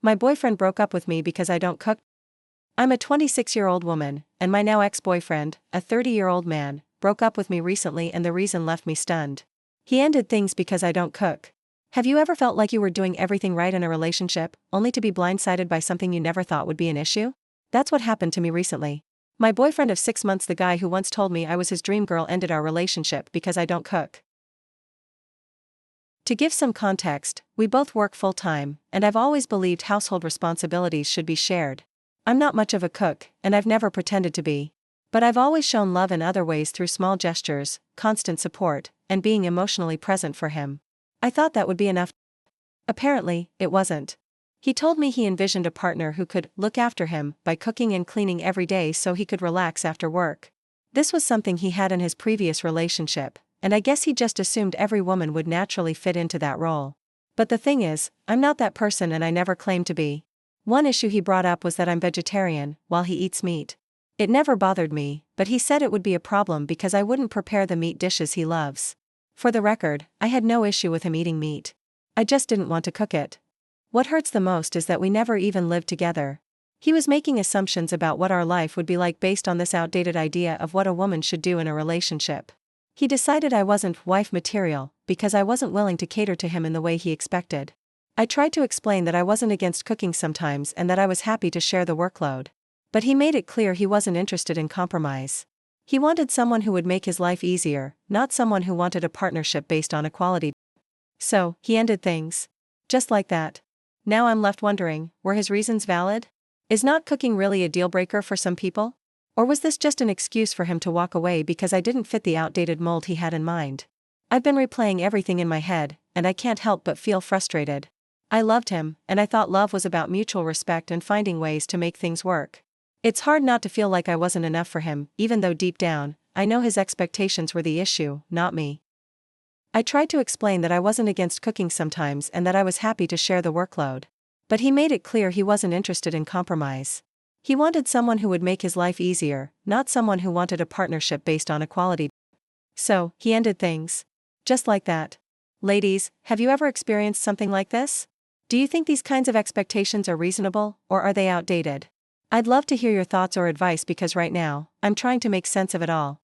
My boyfriend broke up with me because I don't cook. I'm a 26-year-old woman, and my now ex-boyfriend, a 30-year-old man, broke up with me recently and the reason left me stunned. He ended things because I don't cook. Have you ever felt like you were doing everything right in a relationship, only to be blindsided by something you never thought would be an issue? That's what happened to me recently. My boyfriend of 6 months, the guy who once told me I was his dream girl, ended our relationship because I don't cook. To give some context, we both work full-time, and I've always believed household responsibilities should be shared. I'm not much of a cook, and I've never pretended to be. But I've always shown love in other ways through small gestures, constant support, and being emotionally present for him. I thought that would be enough. Apparently, it wasn't. He told me he envisioned a partner who could look after him by cooking and cleaning every day so he could relax after work. This was something he had in his previous relationship, and I guess he just assumed every woman would naturally fit into that role. But the thing is, I'm not that person and I never claimed to be. One issue he brought up was that I'm vegetarian, while he eats meat. It never bothered me, but he said it would be a problem because I wouldn't prepare the meat dishes he loves. For the record, I had no issue with him eating meat. I just didn't want to cook it. What hurts the most is that we never even lived together. He was making assumptions about what our life would be like based on this outdated idea of what a woman should do in a relationship. He decided I wasn't wife material because I wasn't willing to cater to him in the way he expected. I tried to explain that I wasn't against cooking sometimes and that I was happy to share the workload. But he made it clear he wasn't interested in compromise. He wanted someone who would make his life easier, not someone who wanted a partnership based on equality. So, he ended things. Just like that. Now I'm left wondering, were his reasons valid? Is not cooking really a deal breaker for some people? Or was this just an excuse for him to walk away because I didn't fit the outdated mold he had in mind? I've been replaying everything in my head, and I can't help but feel frustrated. I loved him, and I thought love was about mutual respect and finding ways to make things work. It's hard not to feel like I wasn't enough for him, even though deep down, I know his expectations were the issue, not me. I tried to explain that I wasn't against cooking sometimes and that I was happy to share the workload. But he made it clear he wasn't interested in compromise. He wanted someone who would make his life easier, not someone who wanted a partnership based on equality. So, he ended things. Just like that. Ladies, have you ever experienced something like this? Do you think these kinds of expectations are reasonable, or are they outdated? I'd love to hear your thoughts or advice because right now, I'm trying to make sense of it all.